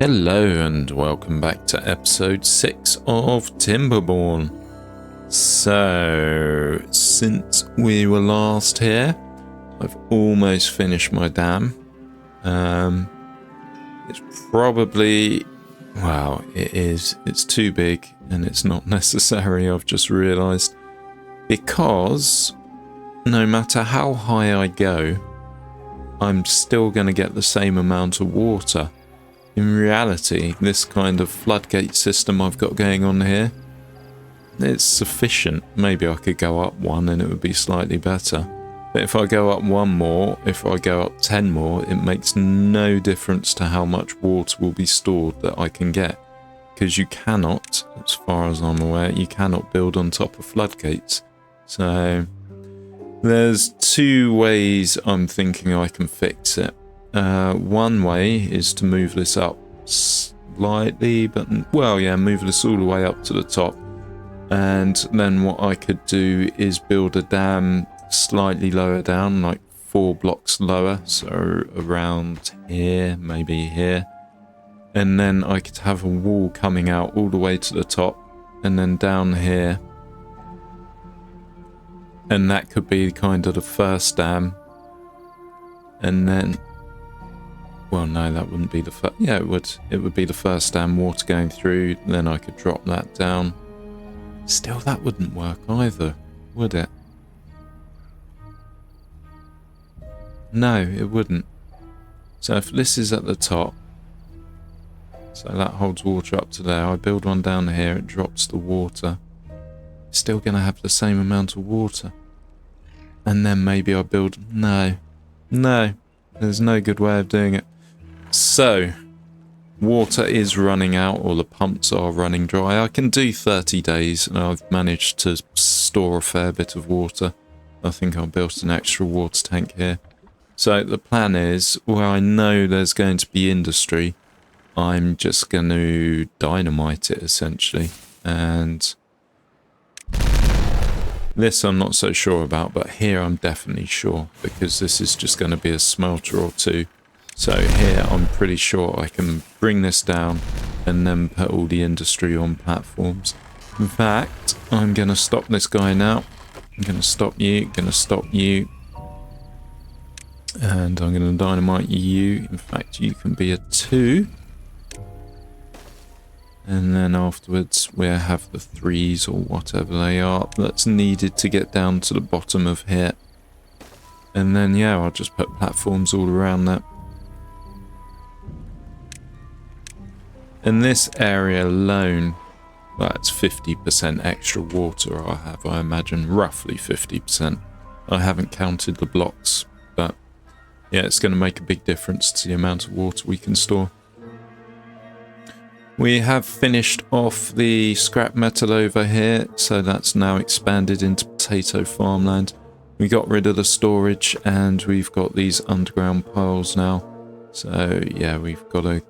Hello and welcome back to episode 6 of Timberborn. So, since we were last here, I've almost finished my dam. It's probably, well, it's too big and it's not necessary, I've just realised. Because no matter how high I go, I'm still going to get the same amount of water. In reality, this kind of floodgate system I've got going on here, it's sufficient. Maybe I could go up one and it would be slightly better. But if I go up one more, if I go up 10 more, it makes no difference to how much water will be stored that I can get. Because you cannot, as far as I'm aware, you cannot build on top of floodgates. So there's two ways I'm thinking I can fix it. One way is to move this up slightly, but move this all the way up to the top. And then what I could do is build a dam slightly lower down, like 4 blocks lower, so around here, maybe here. And then I could have a wall coming out all the way to the top, and then down here. And that could be kind of the first dam. And then, well, no, that wouldn't be the first. Yeah, it would. It would be the first dam, water going through. Then I could drop that down. Still, that wouldn't work either, would it? No, it wouldn't. So if this is at the top, so that holds water up to there. I build one down here, it drops the water. Still going to have the same amount of water. And then maybe I build... No, there's no good way of doing it. So, water is running out, or the pumps are running dry. I can do 30 days, and I've managed to store a fair bit of water. I think I built an extra water tank here. So the plan is, where I know there's going to be industry, I'm just going to dynamite it, essentially. And this I'm not so sure about, but here I'm definitely sure, because this is just going to be a smelter or two. So here I'm pretty sure I can bring this down and then put all the industry on platforms. In fact, I'm going to stop this guy now. I'm going to stop you, and I'm going to dynamite you. In fact, you can be a 2. And then afterwards we'll have the 3s or whatever they are that's needed to get down to the bottom of here. And then, yeah, I'll just put platforms all around that. In this area alone, well, it's 50% extra water I have, I imagine, roughly 50%. I haven't counted the blocks, but yeah, it's going to make a big difference to the amount of water we can store. We have finished off the scrap metal over here, so that's now expanded into potato farmland. We got rid of the storage and we've got these underground piles now. So yeah, we've got a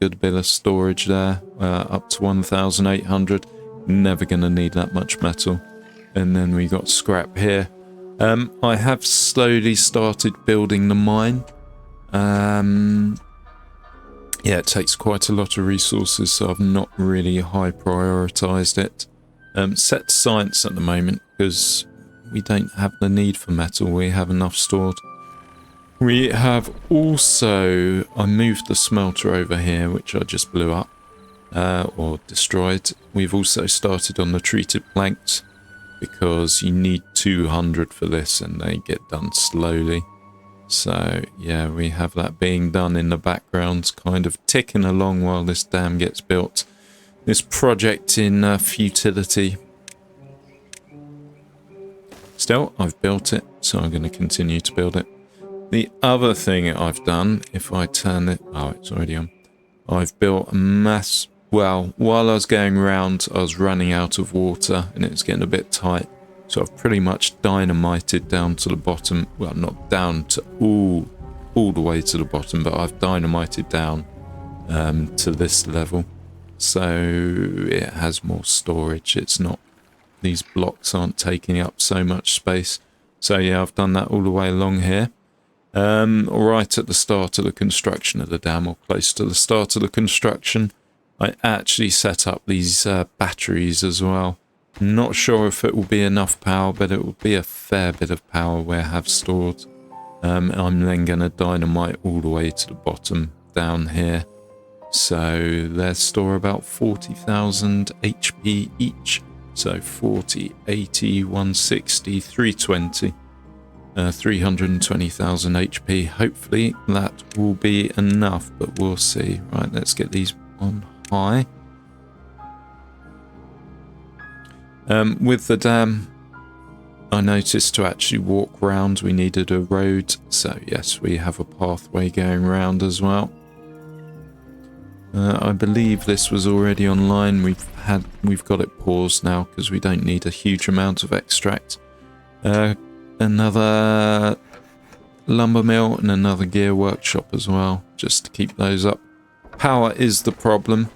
good bit of storage there, up to 1,800. Never going to need that much metal. And then we got scrap here. I have slowly started building the mine. Yeah, it takes quite a lot of resources, so I've not really high prioritized it. Set to science at the moment, because we don't have the need for metal. We have enough stored. We have also... I moved the smelter over here, which I just blew up, or destroyed. We've also started on the treated planks, because you need 200 for this, and they get done slowly. So, yeah, we have that being done in the background, kind of ticking along while this dam gets built. This project in futility. Still, I've built it, so I'm going to continue to build it. The other thing I've done, if I turn it... Oh, it's already on. I've built a mass... Well, while I was going around, I was running out of water, and it was getting a bit tight. So I've pretty much dynamited down to the bottom. Well, not down to all the way to the bottom, but I've dynamited down to this level. So it has more storage. It's not... These blocks aren't taking up so much space. So yeah, I've done that all the way along here. Right at the start of the construction of the dam, or close to the start of the construction, I actually set up these batteries as well. Not sure if it will be enough power, but it will be a fair bit of power we have stored. I'm then going to dynamite all the way to the bottom down here. So they store about 40,000 HP each. So 40, 80, 160, 320. 320,000 HP. Hopefully that will be enough, but we'll see. Right, let's get these on high. With the dam, I noticed to actually walk round we needed a road, so yes, we have a pathway going round as well. I believe this was already online. We've got it paused now because we don't need a huge amount of extract. Another lumber mill and another gear workshop as well, just to keep those up. Power is the problem.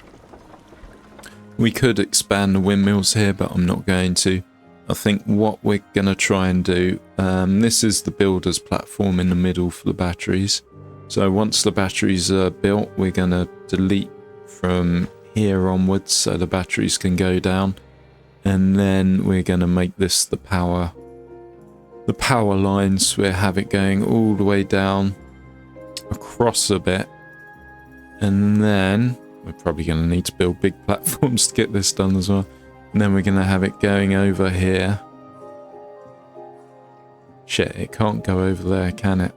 We could expand the windmills here, but I'm not going to. I think what we're going to try and do, this is the builder's platform in the middle for the batteries. So once the batteries are built, we're going to delete from here onwards so the batteries can go down. And then we're going to make this the power lines. We'll have it going all the way down across a bit. And then we're probably going to need to build big platforms to get this done as well. And then we're going to have it going over here. Shit, it can't go over there, can it?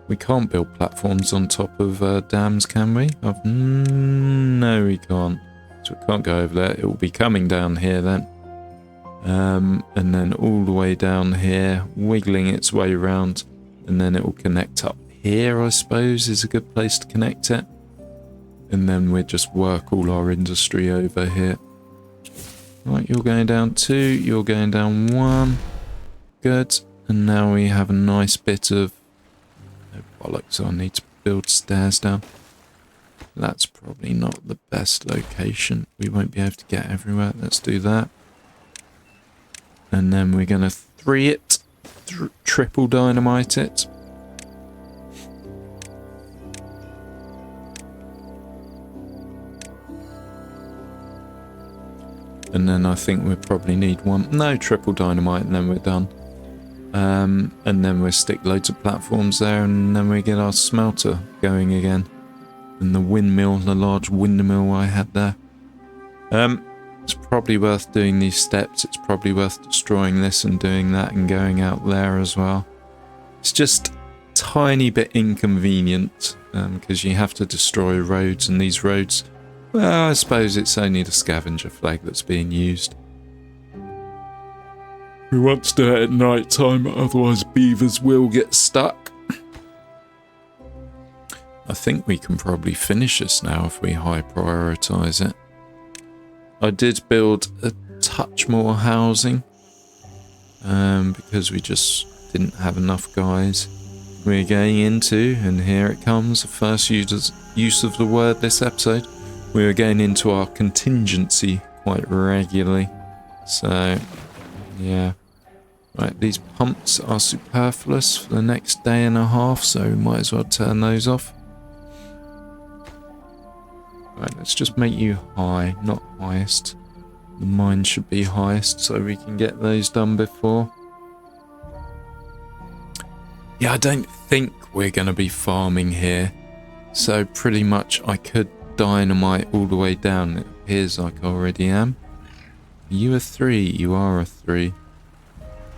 We can't build platforms on top of dams, can we? No, we can't. So it can't go over there. It will be coming down here then. And then all the way down here, wiggling its way around. And then it will connect up here, I suppose, is a good place to connect it. And then we just work all our industry over here. Right, you're going down 2, you're going down 1. Good. And now we have a nice bit of... No bollocks, I need to build stairs down. That's probably not the best location. We won't be able to get everywhere. Let's do that. And then we're going to 3 it. Triple dynamite it. And then I think we probably need 1. No, triple dynamite, and then we're done. And then we'll stick loads of platforms there, and then we get our smelter going again. And the windmill, the large windmill I had there. It's probably worth doing these steps. It's probably worth destroying this and doing that and going out there as well. It's just a tiny bit inconvenient because you have to destroy roads, and these roads... Well, I suppose it's only the scavenger flag that's being used. We want to do it at night time, otherwise beavers will get stuck. I think we can probably finish this now if we high prioritise it. I did build a touch more housing because we just didn't have enough guys. We're going into, and here it comes, the first use of the word this episode. We were going into our contingency quite regularly. So, yeah. Right, these pumps are superfluous for the next day and a half, so we might as well turn those off. Right, let's just make you high, not highest. The mine should be highest, so we can get those done before. Yeah, I don't think we're going to be farming here. So pretty much I could dynamite all the way down. It appears like I already am. Are you a 3? You are a 3.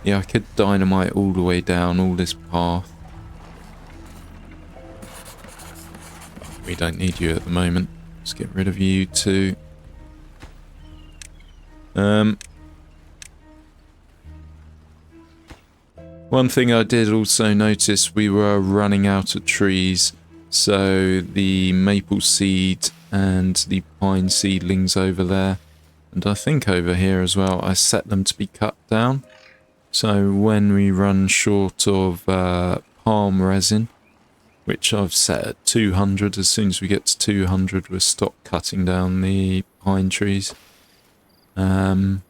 Yeah, I could dynamite all the way down all this path. We don't need you at the moment. Let's get rid of you too. One thing I did also notice, we were running out of trees. So the maple seed and the pine seedlings over there, and I think over here as well, I set them to be cut down. So when we run short of palm resin, which I've set at 200, as soon as we get to 200 we'll stop cutting down the pine trees. Until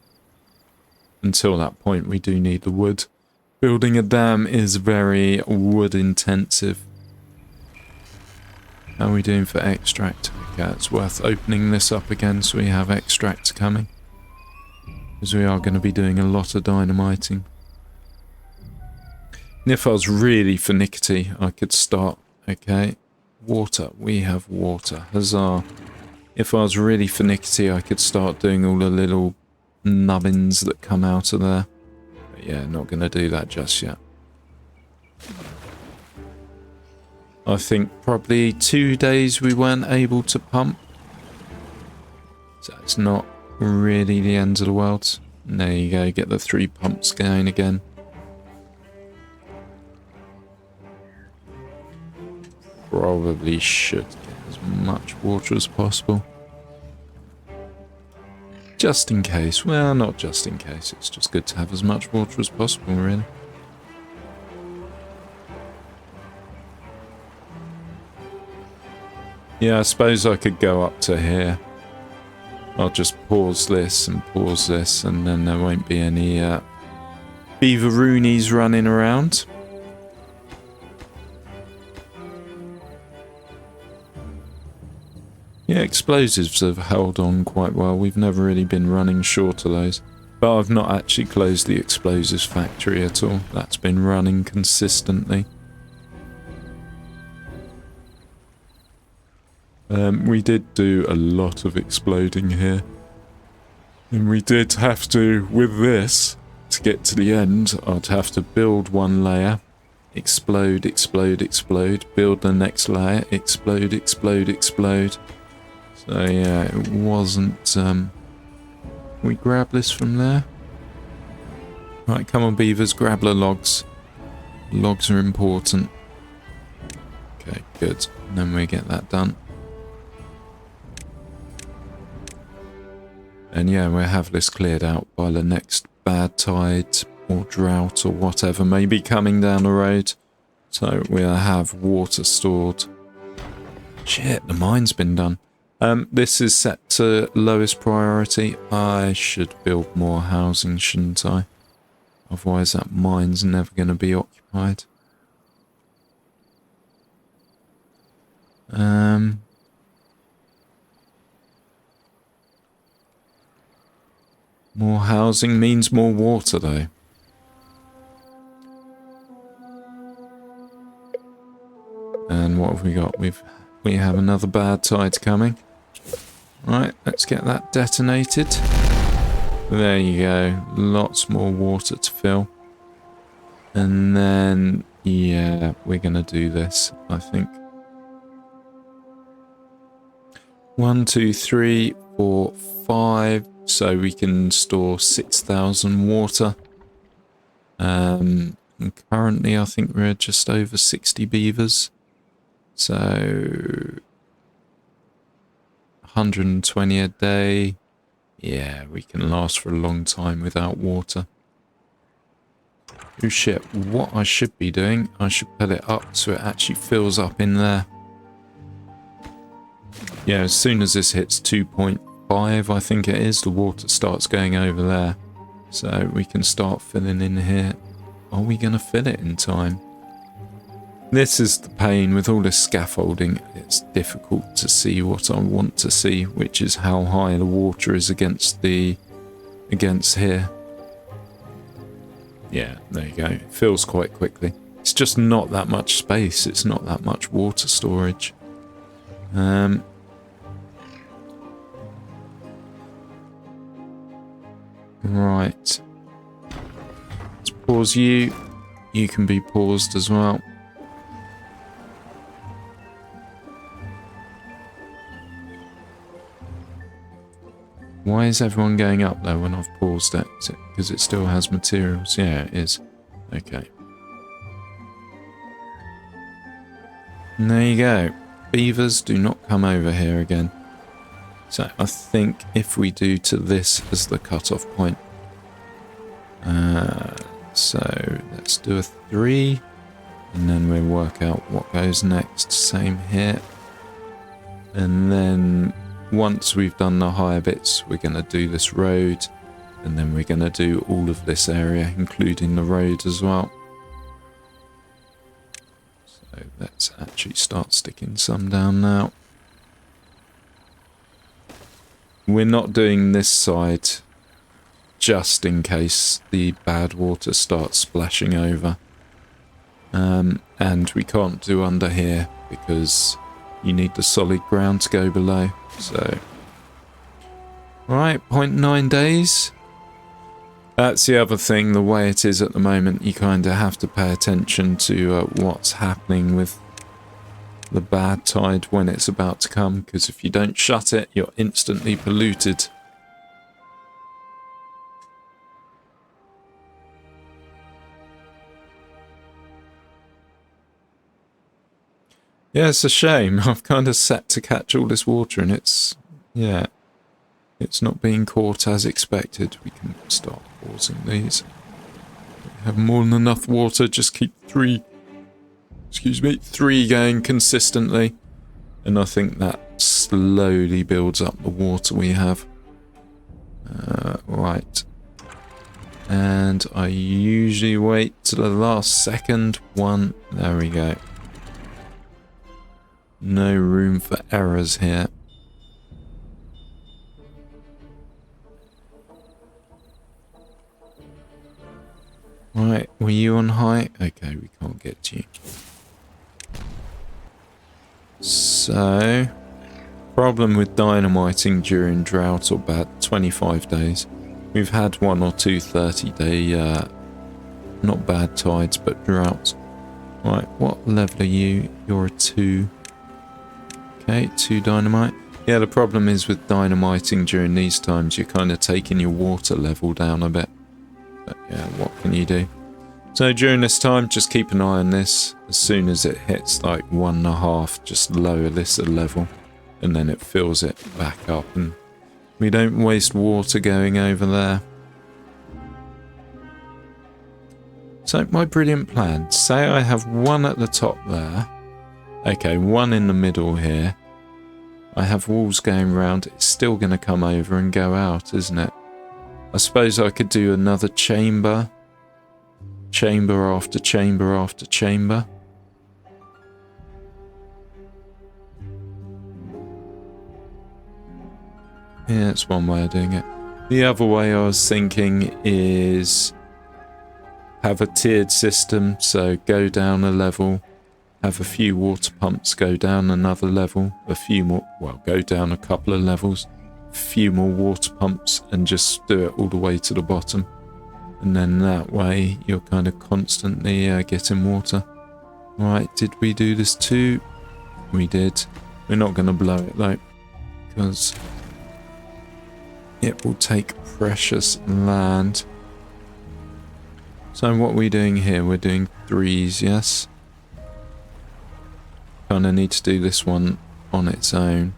that point we do need the wood. Building a dam is very wood intensive. How are we doing for extract? Okay, it's worth opening this up again so we have extracts coming. Because we are going to be doing a lot of dynamiting. And if I was really finicky, I could start... Okay, water. We have water. Huzzah. If I was really finicky, I could start doing all the little nubbins that come out of there. But yeah, not going to do that just yet. I think probably 2 days we weren't able to pump. So it's not really the end of the world. And there you go, get the 3 pumps going again. Probably should get as much water as possible. Just in case. Well, not just in case. It's just good to have as much water as possible, really. Yeah, I suppose I could go up to here. I'll just pause this, and then there won't be any beaveroonies running around. Yeah, explosives have held on quite well. We've never really been running short of those. But I've not actually closed the explosives factory at all. That's been running consistently. We did do a lot of exploding here. And we did have to, with this, to get to the end, I'd have to build one layer, explode, explode, explode, build the next layer, explode, explode, explode. So yeah, it wasn't... Can we grab this from there? Right, come on beavers, grab the logs. Logs are important. Okay, good. And then we get that done. And yeah, we'll have this cleared out by the next bad tide or drought or whatever may be coming down the road. So we'll have water stored. Shit, the mine's been done. This is set to lowest priority. I should build more housing, shouldn't I? Otherwise that mine's never going to be occupied. More housing means more water, though. And what have we got? We have another bad tide coming. Right, let's get that detonated. There you go. Lots more water to fill. And then, yeah, we're going to do this, I think. 1, 2, 3, 4, 5. So we can store 6,000 water. And currently, I think we're just over 60 beavers. So 120 a day. Yeah, we can last for a long time without water. Oh shit, what I should be doing, I should put it up so it actually fills up in there. Yeah, as soon as this hits 2.5, I think it is, the water starts going over there. So we can start filling in here. Are we going to fill it in time? This is the pain with all this scaffolding. It's difficult to see what I want to see, which is how high the water is against here. Yeah, there you go. It fills quite quickly. It's just not that much space. It's not that much water storage. Right. Let's pause you. You can be paused as well. Why is everyone going up though when I've paused it? Is it because it still has materials? Yeah, it is. Okay. And there you go. Beavers, do not come over here again. So I think if we do to this as the cutoff point. So let's do a 3. And then we'll work out what goes next. Same here. And then once we've done the higher bits, we're going to do this road. And then we're going to do all of this area, including the road as well. So let's actually start sticking some down now. We're not doing this side just in case the bad water starts splashing over. And we can't do under here because you need the solid ground to go below. So, right, 0.9 days. That's the other thing, the way it is at the moment, you kind of have to pay attention to what's happening with the bad tide when it's about to come, because if you don't shut it, you're instantly polluted. Yeah, it's a shame. I've kind of set to catch all this water and it's not being caught as expected. We can start pausing these. We have more than enough water, just keep three going consistently. And I think that slowly builds up the water we have. Right. And I usually wait till the last second. One, there we go. No room for errors here. Right, were you on high? Okay, we can't get to you. So, problem with dynamiting during drought or bad 25 days. We've had 1 or 2 30-day, not bad tides, but droughts. Right, what level are you? You're a 2. Okay, 2 dynamite. Yeah, the problem is with dynamiting during these times, you're kind of taking your water level down a bit. But yeah, what can you do? So during this time, just keep an eye on this. As soon as it hits like 1.5, just lower this a level. And then it fills it back up. And we don't waste water going over there. So my brilliant plan. Say I have 1 at the top there. Okay, 1 in the middle here. I have walls going round. It's still going to come over and go out, isn't it? I suppose I could do another chamber. Chamber after chamber after chamber. Yeah, that's one way of doing it. The other way I was thinking is have a tiered system. So go down a level. Have a few water pumps go down another level, a few more, well, go down a couple of levels, a few more water pumps, and just do it all the way to the bottom. And then that way you're kind of constantly getting water. Right, did we do this too? We did. We're not going to blow it though, because it will take precious land. So what are we doing here? We're doing 3s, yes? Kind of need to do this one on its own.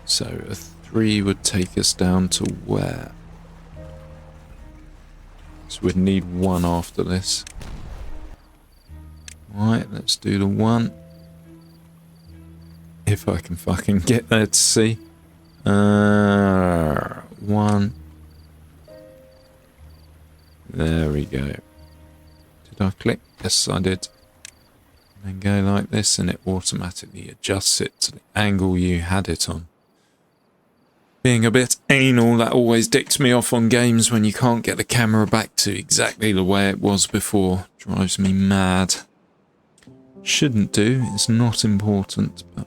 So a 3 would take us down to where? So we'd need 1 after this. Right, let's do the 1. If I can fucking get there to see. 1. There we go. Did I click? Yes, I did. And then go like this and it automatically adjusts it to the angle you had it on. Being a bit anal, that always dicks me off on games when you can't get the camera back to exactly the way it was before. Drives me mad. Shouldn't do, it's not important. But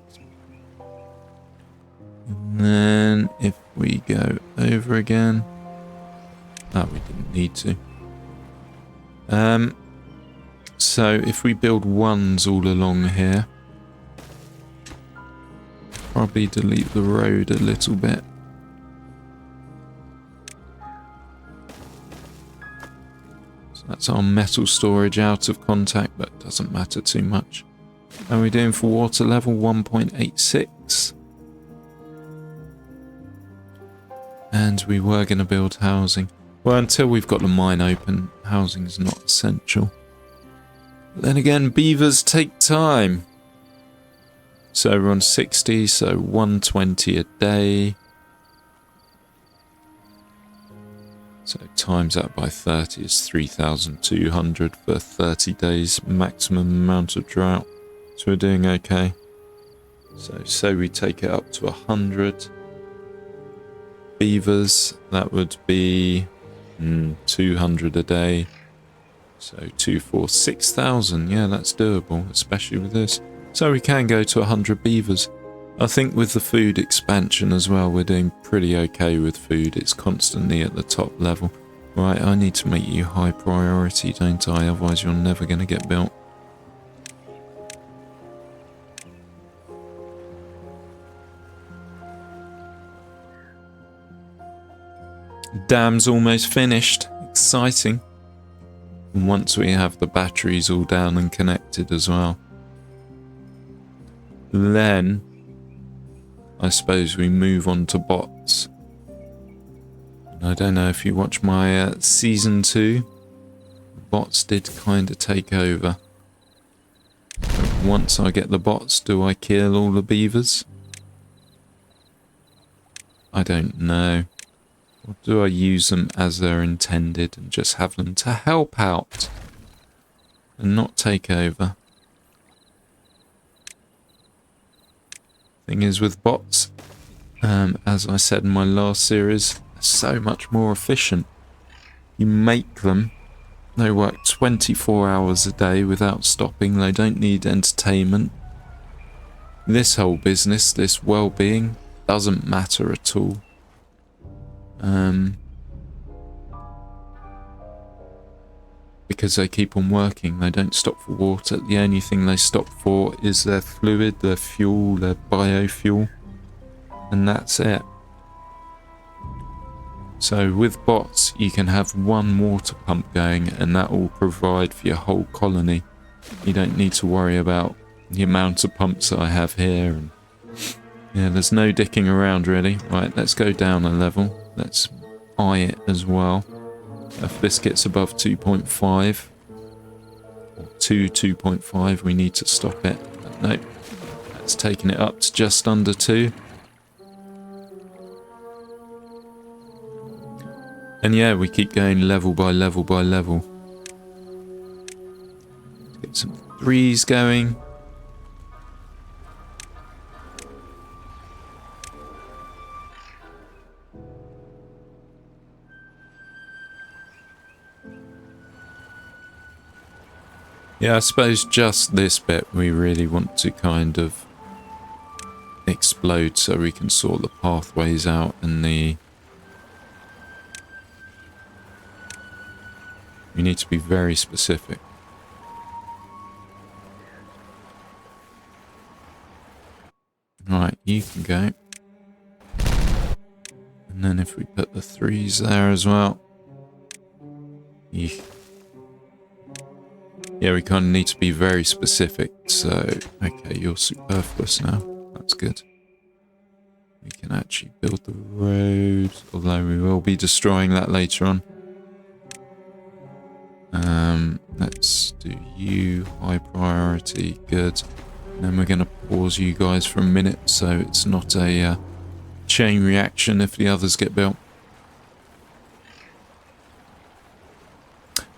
and then if we go over again. Oh, we didn't need to. So if we build 1s all along here, probably delete the road a little bit. So that's our metal storage out of contact, but doesn't matter too much. How are we doing for water level? 1.86. And we were going to build housing. Well, until we've got the mine open, housing's not essential. But then again, beavers take time. So we're on 60, so 120 a day. So times that by 30 is 3,200 for 30 days maximum amount of drought. So we're doing okay. So we take it up to 100 beavers. That would be 200 a day. So 2, 4, 6,000. Yeah, that's doable, especially with this. So we can go to 100 beavers. I think with the food expansion as well, we're doing pretty okay with food. It's constantly at the top level. Right, I need to make you high priority, don't I? Otherwise you're never going to get built. Dam's almost finished. Exciting. And once we have the batteries all down and connected as well, then I suppose we move on to bots. And I don't know if you watch my season 2, bots did kind of take over. But once I get the bots, do I kill all the beavers? I don't know. Or do I use them as they're intended and just have them to help out and not take over? Thing is with bots, as I said in my last series, they're so much more efficient. You make them, they work 24 hours a day without stopping, they don't need entertainment. This whole business, this well-being, doesn't matter at all. Because they keep on working, they don't stop for water. The only thing they stop for is their fluid, their fuel, their biofuel, and that's it. So with bots you can have one water pump going and that will provide for your whole colony. You don't need to worry about the amount of pumps that I have here, and yeah, there's no dicking around really. Right, let's go down a level. Let's eye it as well. If this gets above 2.5 or 2.5, we need to stop it. But no, that's taking it up to just under 2. And yeah, we keep going level by level by level. Let's get some 3s going. Yeah, I suppose just this bit we really want to kind of explode so we can sort the pathways out and we need to be very specific. Right, you can go. And then if we put the 3s there as well. Yeah, we kind of need to be very specific. So, okay, you're superfluous now. That's good. We can actually build the road, although we will be destroying that later on. Let's do you, high priority, good. And then we're going to pause you guys for a minute so it's not a chain reaction if the others get built.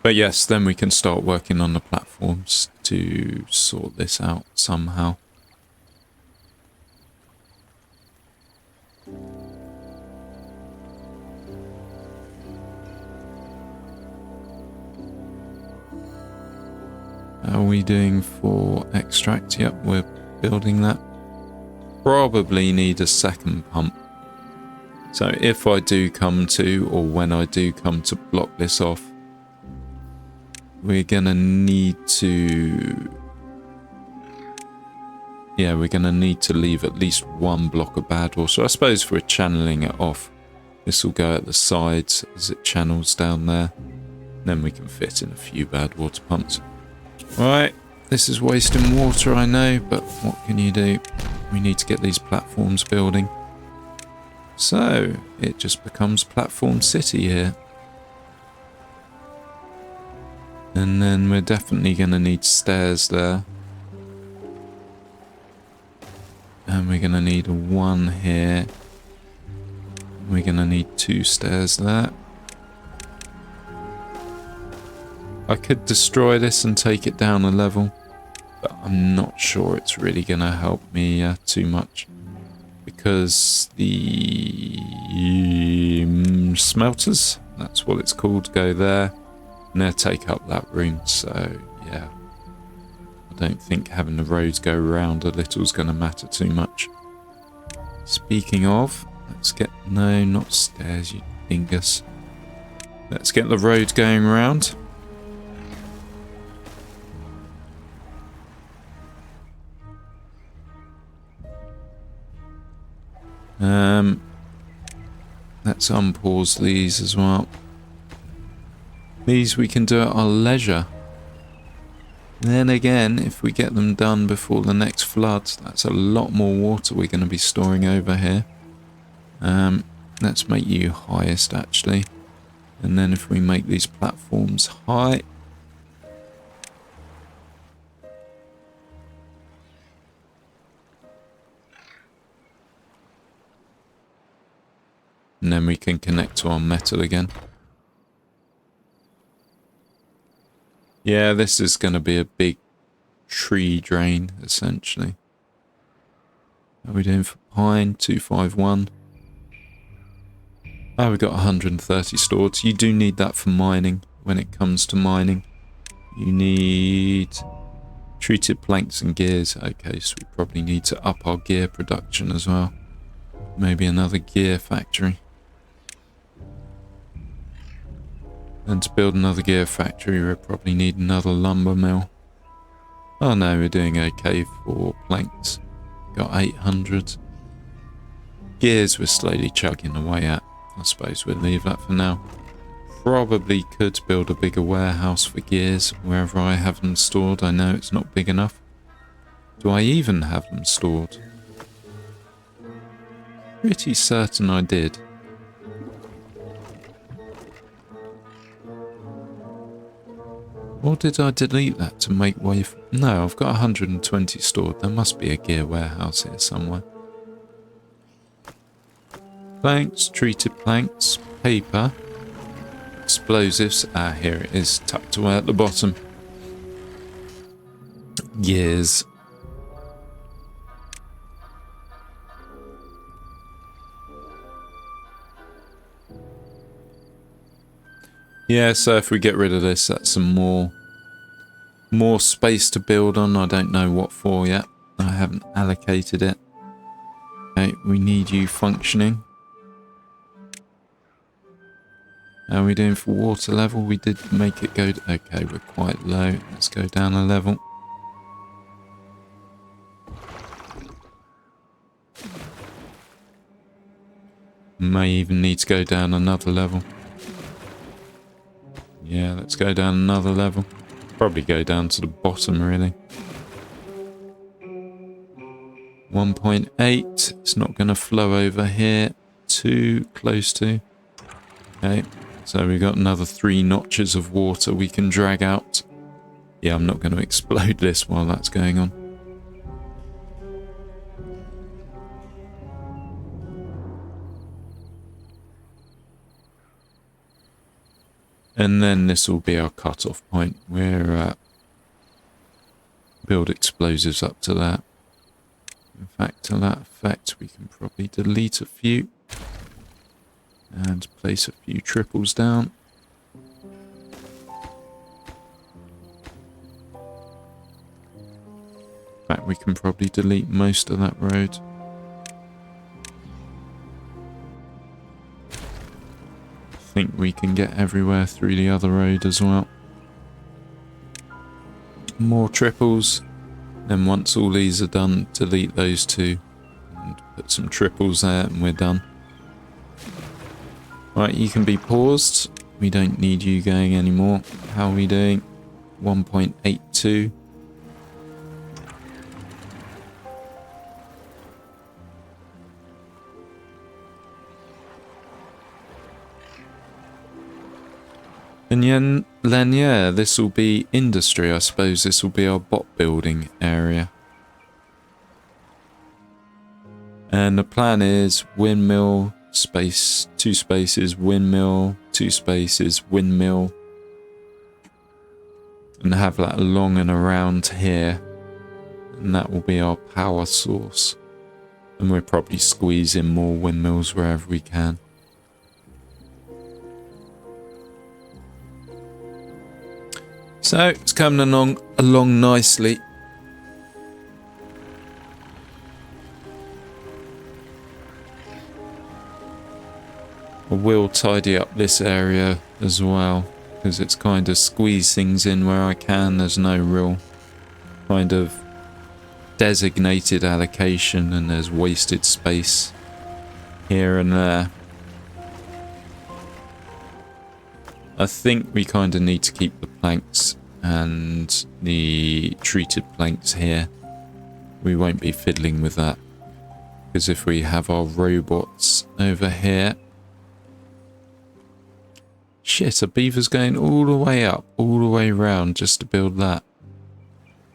But yes, then we can start working on the platforms to sort this out somehow. How are we doing for extract? Yep, we're building that. Probably need a second pump. So if I do come to, or when I do come to block this off, we're gonna need to... Yeah, we're gonna need to leave at least one block of bad water. So I suppose if we're channeling it off, this will go at the sides as it channels down there. Then we can fit in a few bad water pumps. Right, this is wasting water, I know, but what can you do? We need to get these platforms building. So, it just becomes Platform City here. And then we're definitely going to need stairs there. And we're going to need one here. We're going to need 2 stairs there. I could destroy this and take it down a level, but I'm not sure it's really going to help me too much, because the smelters, that's what it's called, go there, and they'll take up that room. So yeah, I don't think having the roads go around a little is going to matter too much. Speaking of, let's get, no, not stairs, you dingus. Let's get the road going around. Let's unpause these as well. These we can do at our leisure. Then again, if we get them done before the next flood, that's a lot more water we're going to be storing over here. Let's make you highest actually. And then if we make these platforms high. And then we can connect to our metal again. Yeah, this is going to be a big tree drain, essentially. How are we doing for pine? 251. Oh, we've got 130 stored. You do need that for mining. When it comes to mining, you need treated planks and gears. Okay, so we probably need to up our gear production as well. Maybe another gear factory. And to build another gear factory, we'll probably need another lumber mill. Oh no, we're doing okay for planks. Got 800. Gears we're slowly chugging away at. I suppose we'll leave that for now. Probably could build a bigger warehouse for gears wherever I have them stored. I know it's not big enough. Do I even have them stored? Pretty certain I did. Or did I delete that to make way for... No, I've got 120 stored. There must be a gear warehouse here somewhere. Planks, treated planks, paper, explosives. Ah, here it is, tucked away at the bottom. Gears. Yeah, so if we get rid of this, that's some more space to build on. I don't know what for yet. I haven't allocated it. Okay, we need you functioning. How are we doing for water level? We did make it go... Okay, we're quite low. Let's go down a level. May even need to go down another level. Yeah, let's go down another level. Probably go down to the bottom, really. 1.8. It's not going to flow over here. Too close to. Okay, so we've got another 3 notches of water we can drag out. Yeah, I'm not going to explode this while that's going on. And then this will be our cut-off point. We're build explosives up to that. In fact, to that effect, we can probably delete a few and place a few triples down. In fact, we can probably delete most of that road. I think we can get everywhere through the other road as well. More triples. Then once all these are done, delete those 2 and put some triples there and we're done. Right, you can be paused. We don't need you going anymore. How are we doing? 1.82. And then, yeah, this will be industry. I suppose this will be our bot building area. And the plan is windmill, space, 2 spaces, windmill, 2 spaces, windmill. and have that along and around here, and that will be our power source. And we'll probably squeeze in more windmills wherever we can. So it's coming along nicely. I will tidy up this area as well, because it's kind of squeeze things in where I can. There's no real kind of designated allocation, and there's wasted space here and there. I think we kind of need to keep the planks and the treated planks here. We won't be fiddling with that, because if we have our robots over here... Shit, a beaver's going all the way up, all the way around just to build that.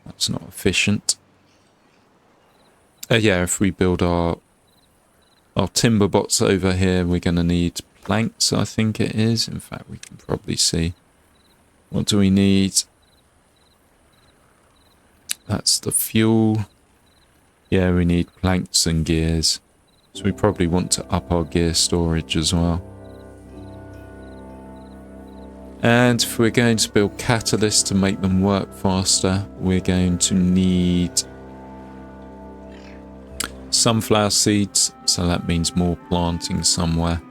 That's not efficient. Yeah, if we build our timber bots over here, we're going to need planks, I think it is. In fact, we can probably see. What do we need? That's the fuel. Yeah, we need planks and gears. So we probably want to up our gear storage as well. And if we're going to build catalysts to make them work faster, we're going to need sunflower seeds. So that means more planting somewhere.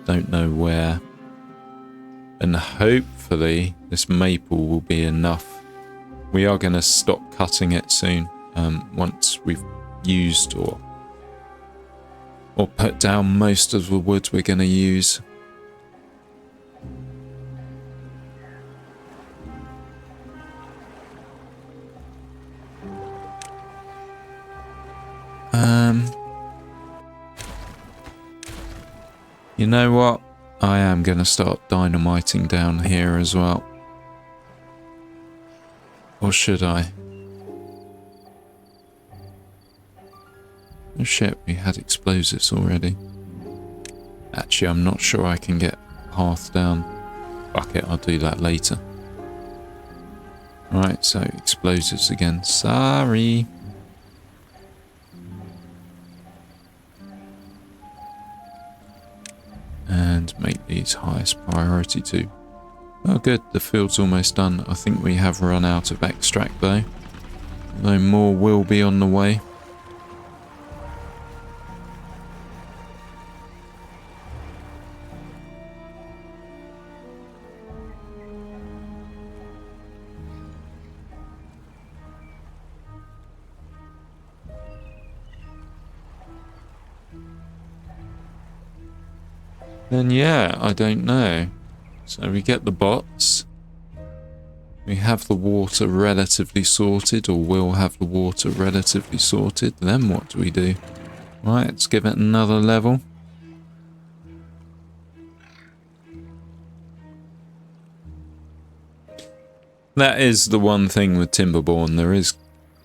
Don't know where. And hopefully this maple will be enough. We are going to stop cutting it soon. Once we've used or put down most of the wood we're going to use. You know what? I am going to start dynamiting down here as well. Or should I? Oh shit, we had explosives already. Actually, I'm not sure I can get hearth down. Fuck it, I'll do that later. Right, so explosives again. Sorry. And make these highest priority too. Oh good, the field's almost done. I think we have run out of extract though. Though more will be on the way. Then yeah, I don't know. So we get the bots. We have the water relatively sorted, or will have the water relatively sorted. Then what do we do? Right, let's give it another level. That is the one thing with Timberborn. There is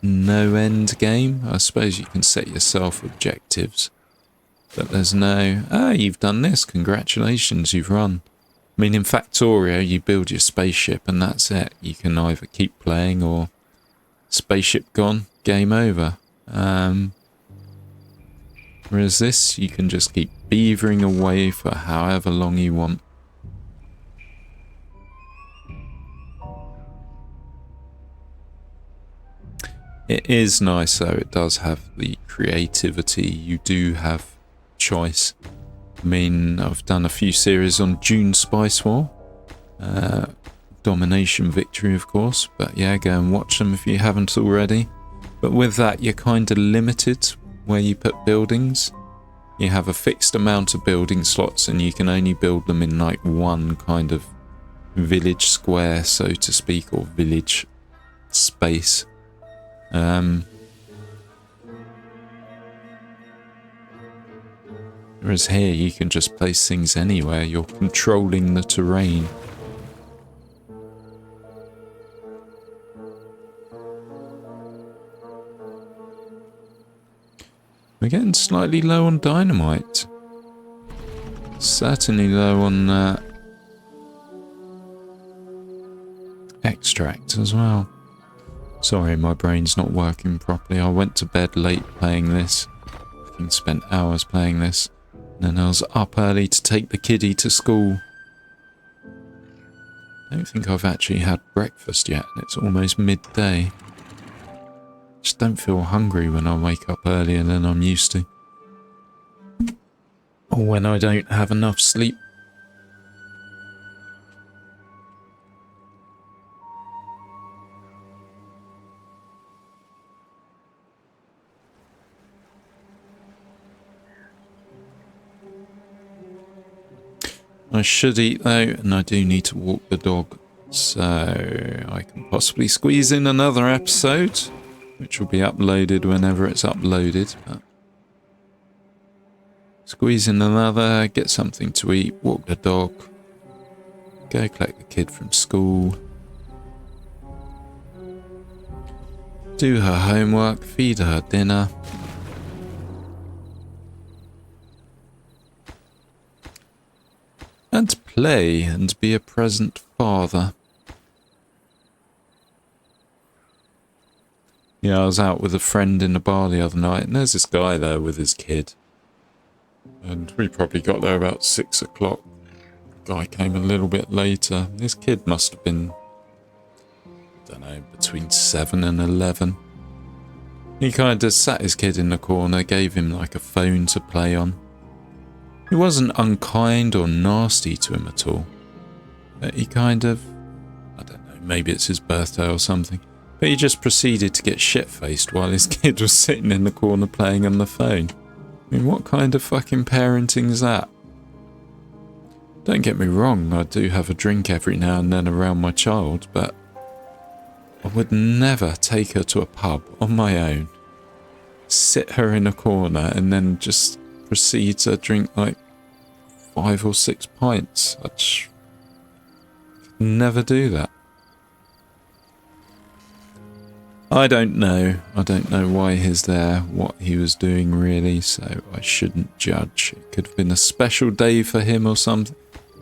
no end game. I suppose you can set yourself objectives. But there's no, you've done this, congratulations, you've run. I mean, in Factorio, you build your spaceship and that's it. You can either keep playing or spaceship gone, game over. Whereas this, you can just keep beavering away for however long you want. It is nice though, it does have the creativity, you do have choice. I mean, I've done a few series on Dune Spice War, Domination Victory of course, but yeah, go and watch them if you haven't already. But with that, you're kind of limited where you put buildings. You have a fixed amount of building slots and you can only build them in like one kind of village square, so to speak, or village space. Whereas here you can just place things anywhere, you're controlling the terrain. We're getting slightly low on dynamite. Certainly low on extract as well. Sorry, my brain's not working properly. I went to bed late playing this. I spent hours playing this. And then I was up early to take the kiddie to school. I don't think I've actually had breakfast yet, and it's almost midday. Just don't feel hungry when I wake up earlier than I'm used to. Or when I don't have enough sleep. I should eat though, and I do need to walk the dog, so I can possibly squeeze in another episode, which will be uploaded whenever it's uploaded. But squeeze in another, get something to eat, walk the dog, go collect the kid from school, do her homework, feed her dinner. And play and be a present father. Yeah, I was out with a friend in the bar the other night, and there's this guy there with his kid. And we probably got there about 6 o'clock. The guy came a little bit later. His kid must have been, I don't know, between 7 and 11. He kind of sat his kid in the corner, gave him like a phone to play on. He wasn't unkind or nasty to him at all. But he kind of, I don't know, maybe it's his birthday or something. But he just proceeded to get shit-faced while his kid was sitting in the corner playing on the phone. I mean, what kind of fucking parenting is that? Don't get me wrong, I do have a drink every now and then around my child, but I would never take her to a pub on my own, sit her in a corner and then just proceed to drink like 5 or 6 pints. I'd never do that. I don't know. I don't know why he's there, what he was doing really, so I shouldn't judge. It could have been a special day for him or something.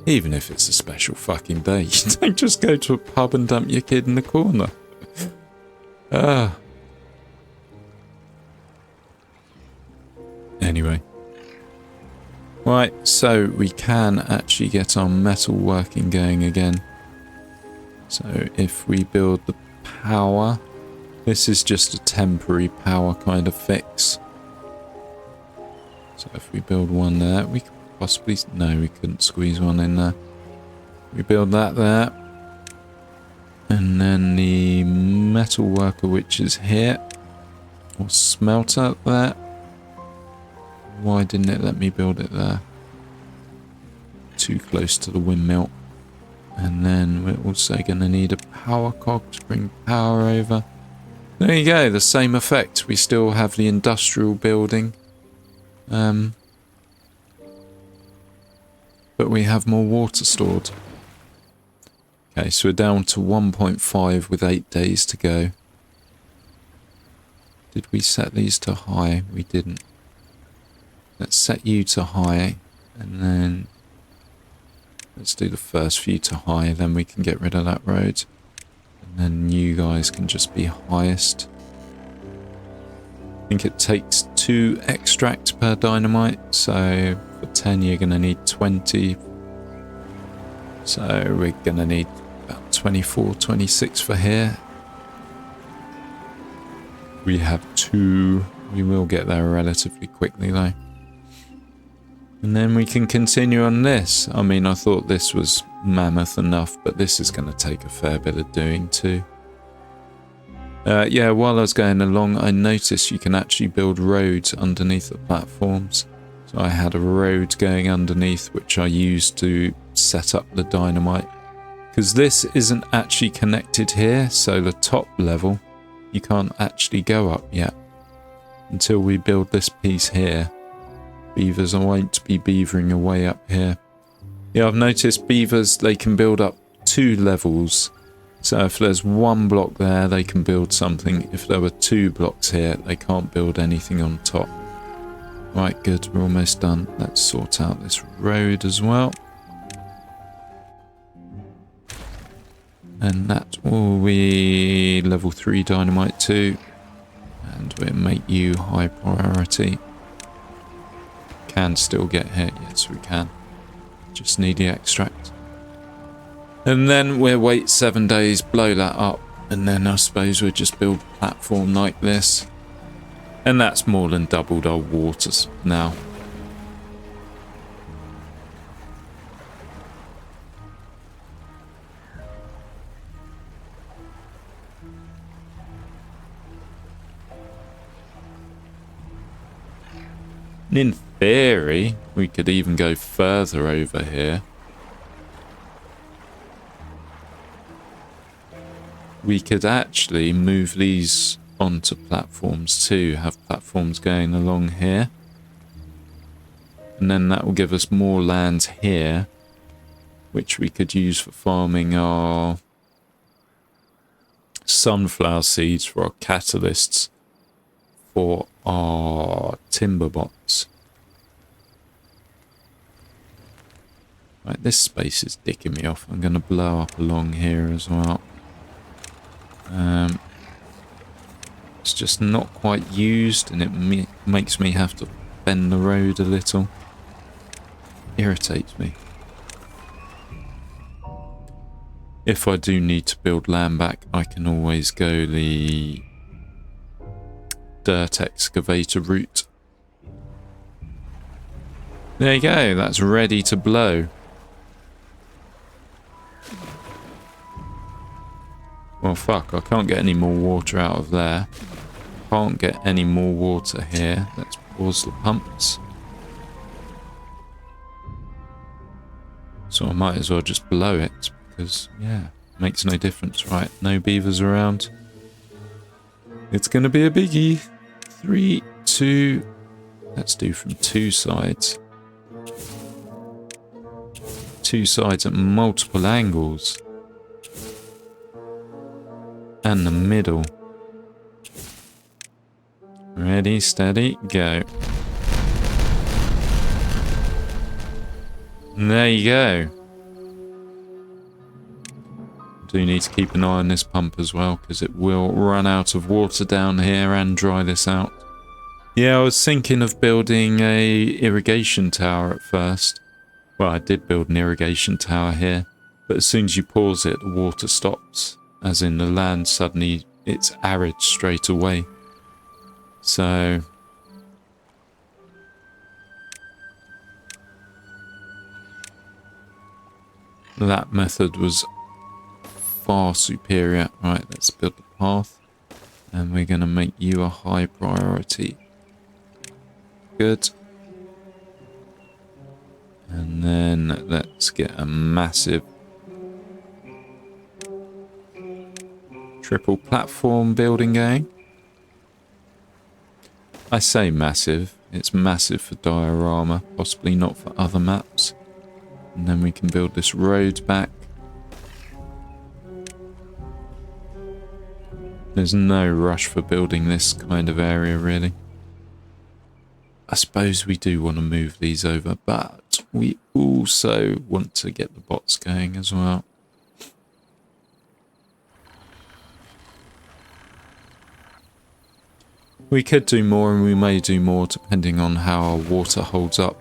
Even if it's a special fucking day, you don't just go to a pub and dump your kid in the corner. Anyway. Right, so we can actually get our metal working going again. So if we build the power, this is just a temporary power kind of fix. So if we build one there, we could possibly, no, we couldn't squeeze one in there. We build that there. And then the metal worker, which is here, or smelter there. Why didn't it let me build it there? Too close to the windmill. And then we're also going to need a power cog to bring power over. There you go, the same effect. We still have the industrial building. But we have more water stored. Okay, so we're down to 1.5 with 8 days to go. Did we set these to high? We didn't. Let's set you to high, and then let's do the first few to high, then we can get rid of that road. And then you guys can just be highest. I think it takes 2 extract per dynamite, so for 10 you're going to need 20. So we're going to need about 24, 26 for here. We have 2. We will get there relatively quickly though. And then we can continue on this. I mean, I thought this was mammoth enough, but this is going to take a fair bit of doing too. Yeah, while I was going along, I noticed you can actually build roads underneath the platforms. So I had a road going underneath, which I used to set up the dynamite. Because this isn't actually connected here, so the top level, you can't actually go up yet. Until we build this piece here. Beavers, I won't be beavering away up here. Yeah, I've noticed beavers, they can build up 2 levels. So if there's 1 block there, they can build something. If there were 2 blocks here, they can't build anything on top. Right, good, we're almost done. Let's sort out this road as well. And that will be level 3 dynamite too. And we'll make you high priority. Can still get hit, yes we can. Just need the extract. And then we'll wait 7 days, blow that up, and then I suppose we'll just build a platform like this. And that's more than doubled our waters now. And in theory, we could even go further over here. We could actually move these onto platforms too, have platforms going along here. And then that will give us more land here, which we could use for farming our sunflower seeds for our catalysts for our timber bots. Right, this space is dicking me off. I'm going to blow up along here as well. It's just not quite used, and it makes me have to bend the road a little. Irritates me. If I do need to build land back, I can always go the dirt excavator route. There you go, that's ready to blow. Well, fuck, I can't get any more water out of there. Can't get any more water here. Let's pause the pumps. So I might as well just blow it, because, yeah, makes no difference, right? No beavers around. It's going to be a biggie. 3, 2. Let's do from 2 sides. 2 sides at multiple angles. And the middle. Ready, steady, go. And there you go. Do need to keep an eye on this pump as well, because it will run out of water down here and dry this out. Yeah, I was thinking of building a irrigation tower at first. Well, I did build an irrigation tower here, but as soon as you pause it, the water stops. As in the land suddenly, it's arid straight away. So that method was far superior. Right, let's build the path. And we're going to make you a high priority. Good. And then let's get a massive triple platform building going. I say massive. It's massive for Diorama, possibly not for other maps. And then we can build this road back. There's no rush for building this kind of area, really. I suppose we do want to move these over, but we also want to get the bots going as well. We could do more, and we may do more depending on how our water holds up,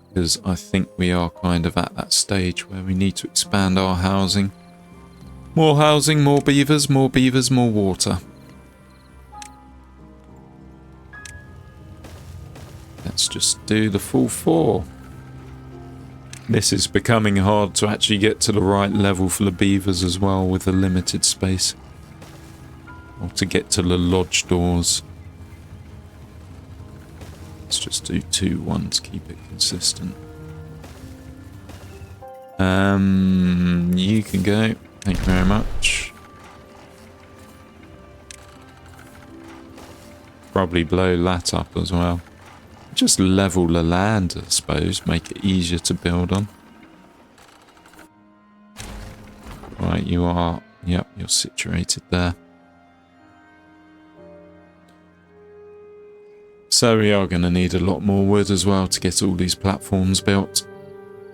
because I think we are kind of at that stage where we need to expand our housing. More housing, more beavers, more water. Let's just do the full 4. This is becoming hard to actually get to the right level for the beavers as well, with the limited space. Or to get to the lodge doors. Let's just do 2 ones, keep it consistent. You can go. Thank you very much. Probably blow that up as well. Just level the land, I suppose, make it easier to build on. Right, you are, yep, you're situated there. So we are going to need a lot more wood as well to get all these platforms built.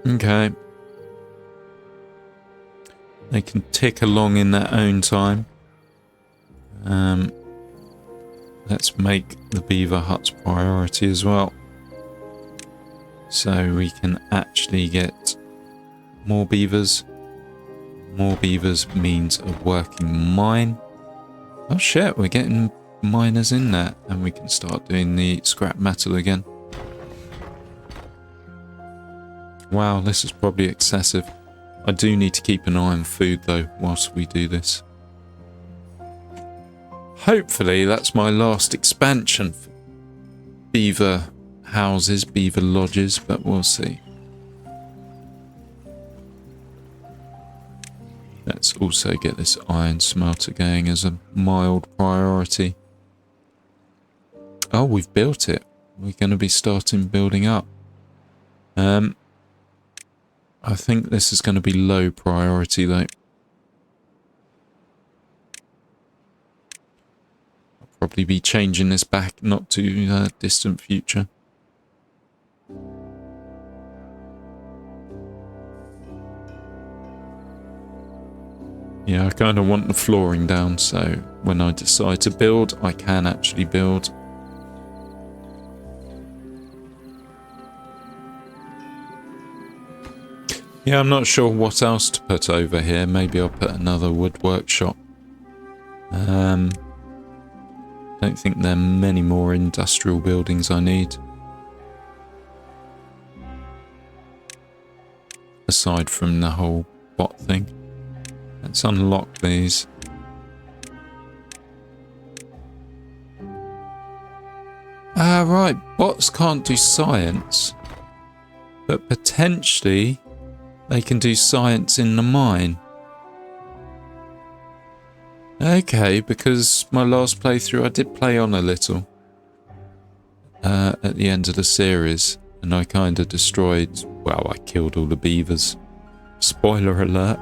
Okay. They can tick along in their own time. Let's make the beaver huts priority as well. So we can actually get more beavers. More beavers means a working mine. Oh shit, we're getting miners in there. And we can start doing the scrap metal again. Wow, this is probably excessive. I do need to keep an eye on food though whilst we do this. Hopefully that's my last expansion for beaver houses, beaver lodges, but we'll see. Let's also get this iron smelter going as a mild priority. Oh, we've built it. We're going to be starting building up. I think this is going to be low priority though. Probably be changing this back not too distant future. Yeah, I kind of want the flooring down so when I decide to build, I can actually build. Yeah, I'm not sure what else to put over here. Maybe I'll put another wood workshop. Don't think there are many more industrial buildings I need. Aside from the whole bot thing. Let's unlock these. Ah, right. Bots can't do science. But potentially they can do science in the mine. Okay, because my last playthrough I did play on a little at the end of the series, and I kind of destroyed, well, I killed all the beavers. Spoiler alert.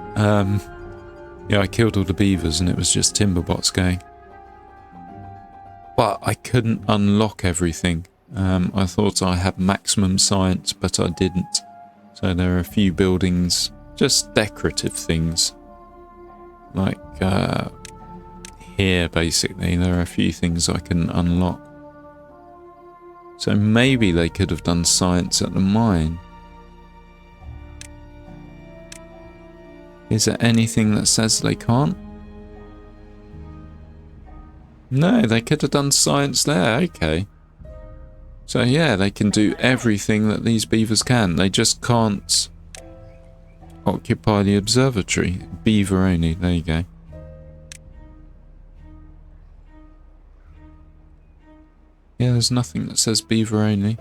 Yeah, I killed all the beavers and it was just Timberbots going. But I couldn't unlock everything. I thought I had maximum science, but I didn't. So there are a few buildings, just decorative things. Like, here basically there are a few things I can unlock. So maybe they could have done science at the mine. Is there anything that says they can't? No, they could have done science there. Okay. So yeah, they can do everything that these beavers can. They just can't occupy the observatory. Beaver only. There you go. Yeah, there's nothing that says beaver only.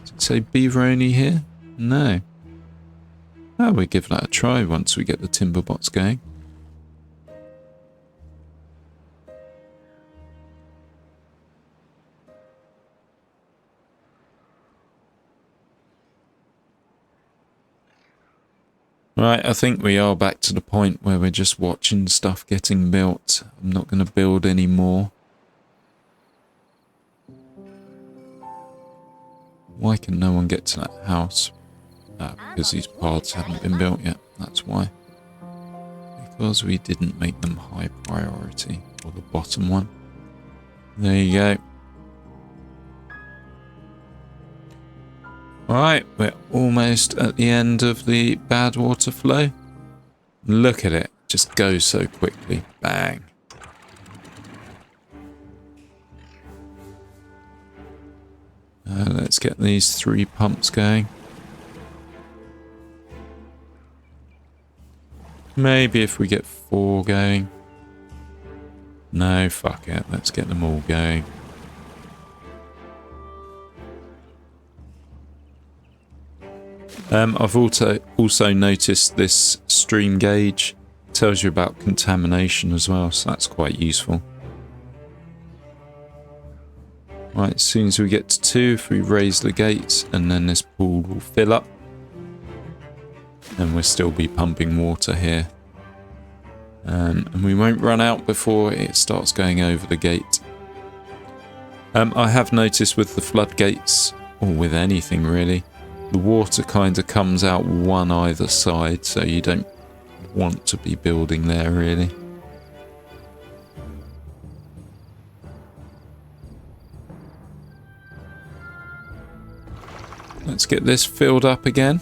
Does it say beaver only here? No. Oh, we'll give that a try once we get the Timberbots going. Right, I think we are back to the point where we're just watching stuff getting built. I'm not going to build any more. Why can no one get to that house? Because these paths haven't been built yet, that's why. Because we didn't make them high priority, or the bottom one. There you go. Alright, we're almost at the end of the bad water flow. Look at it, just goes so quickly. Bang. Let's get these 3 pumps going. Maybe if we get 4 going. No, fuck it. Let's get them all going. I've also noticed this stream gauge. It tells you about contamination as well, so that's quite useful. Right, as soon as we get to 2, if we raise the gates, and then this pool will fill up. And we'll still be pumping water here. And we won't run out before it starts going over the gate. I have noticed with the floodgates, or with anything really, the water kind of comes out one either side, so you don't want to be building there, really. Let's get this filled up again.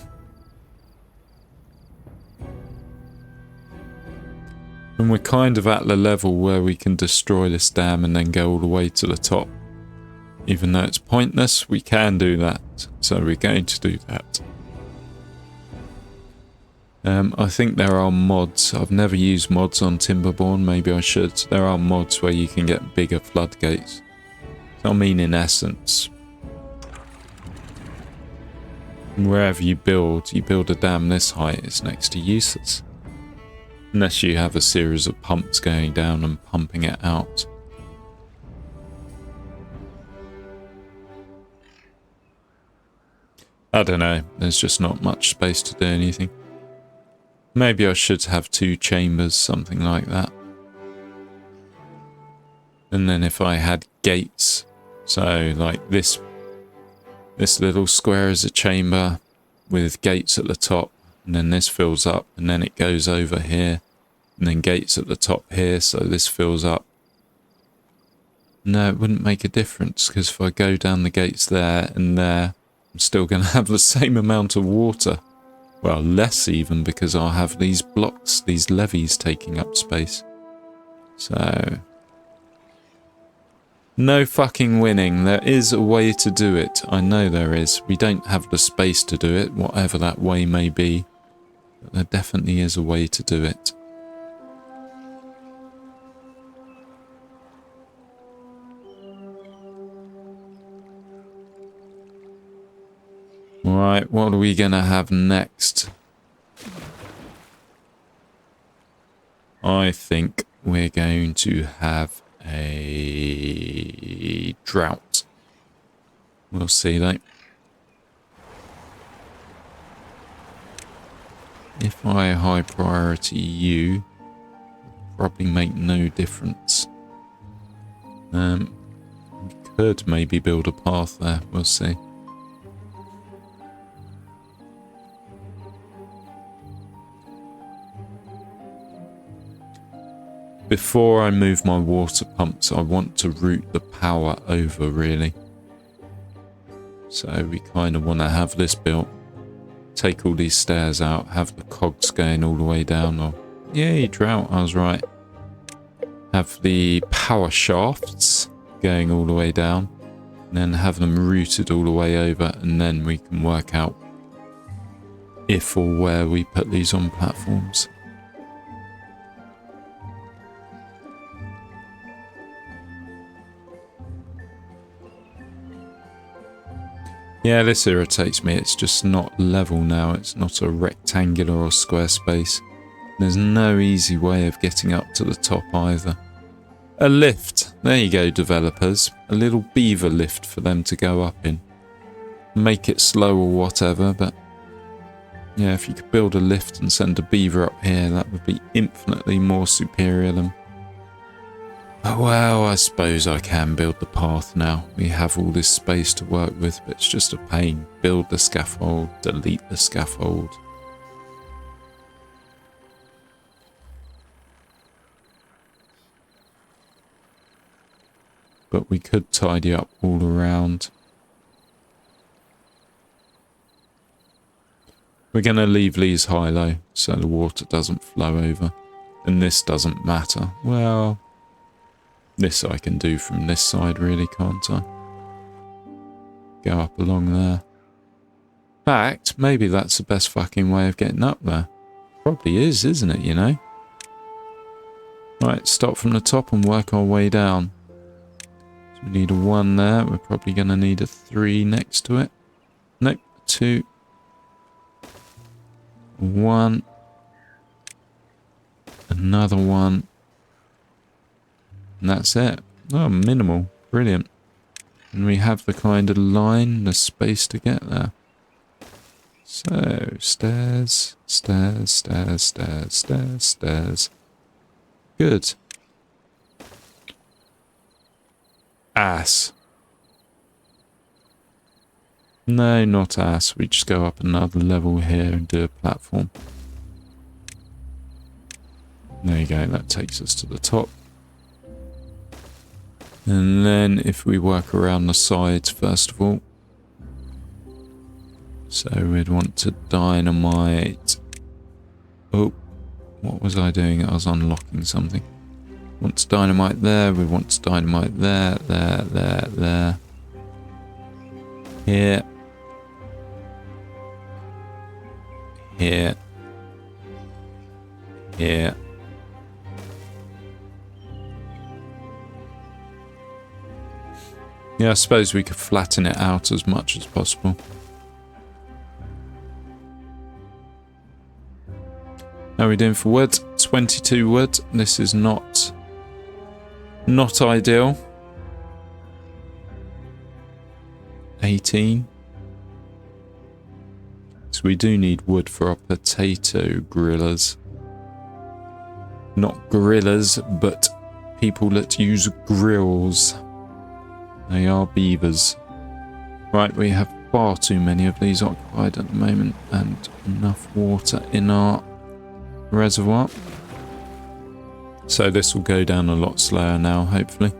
And we're kind of at the level where we can destroy this dam and then go all the way to the top. Even though it's pointless, we can do that. So we're going to do that. I think there are mods. I've never used mods on Timberborn. Maybe I should. There are mods where you can get bigger floodgates. So I mean, in essence, wherever you build a dam this height, it's next to useless. Unless you have a series of pumps going down and pumping it out. I don't know, there's just not much space to do anything. Maybe I should have 2 chambers, something like that. And then if I had gates, so like this little square is a chamber with gates at the top, and then this fills up, and then it goes over here, and then gates at the top here, so this fills up. No, it wouldn't make a difference, because if I go down the gates there and there, I'm still going to have the same amount of water. Well, less even, because I'll have these blocks, these levees taking up space. So, no fucking winning. There is a way to do it. I know there is. We don't have the space to do it, whatever that way may be. But there definitely is a way to do it. Right, what are we going to have next? I think we're going to have a drought. We'll see though. If I high priority you, probably make no difference. We could maybe build a path there, we'll see. Before I move my water pumps, I want to route the power over, really. So we kind of want to have this built. Take all these stairs out, have the cogs going all the way down. Or, yay, drought, I was right. Have the power shafts going all the way down. And then have them routed all the way over. And then we can work out if or where we put these on platforms. Yeah, this irritates me. It's just not level now. It's not a rectangular or square space. There's no easy way of getting up to the top either. A lift. There you go, developers. A little beaver lift for them to go up in. Make it slow or whatever, but yeah, if you could build a lift and send a beaver up here, that would be infinitely more superior than... Oh, well, I suppose I can build the path now. We have all this space to work with, but it's just a pain. Build the scaffold, delete the scaffold. But we could tidy up all around. We're going to leave these high-low so the water doesn't flow over. And this doesn't matter. Well... this I can do from this side, really, can't I? Go up along there. In fact, maybe that's the best fucking way of getting up there. Probably is, isn't it, you know? Right, stop from the top and work our way down. So we need a 1 there. We're probably going to need a 3 next to it. Nope, 2. 1. Another 1. And that's it. Oh, minimal. Brilliant. And we have the kind of line, the space to get there. So, stairs, stairs, stairs, stairs, stairs, stairs. Good. Ass. No, not ass. We just go up another level here and do a platform. There you go, that takes us to the top. And then if we work around the sides first of all. So we'd want to dynamite. Oh, what was I doing? I was unlocking something. Want to dynamite there, we want to dynamite there, there. Here. Here. Here. Yeah, I suppose we could flatten it out as much as possible. How are we doing for wood? 22 wood. This is not ideal. 18. So we do need wood for our potato grillers. Not gorillas, but people that use grills. They are beavers. Right, we have far too many of these occupied at the moment and enough water in our reservoir. So this will go down a lot slower now, hopefully.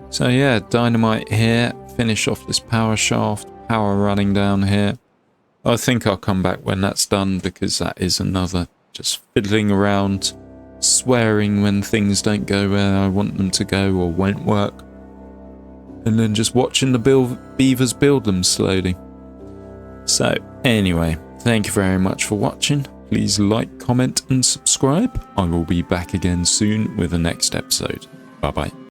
So yeah, dynamite here, finish off this power shaft, power running down here. I think I'll come back when that's done because that is another just fiddling around, swearing when things don't go where I want them to go or won't work. And then just watching the beavers build them slowly. So anyway, thank you very much for watching. Please like, comment and subscribe. I will be back again soon with the next episode. Bye bye.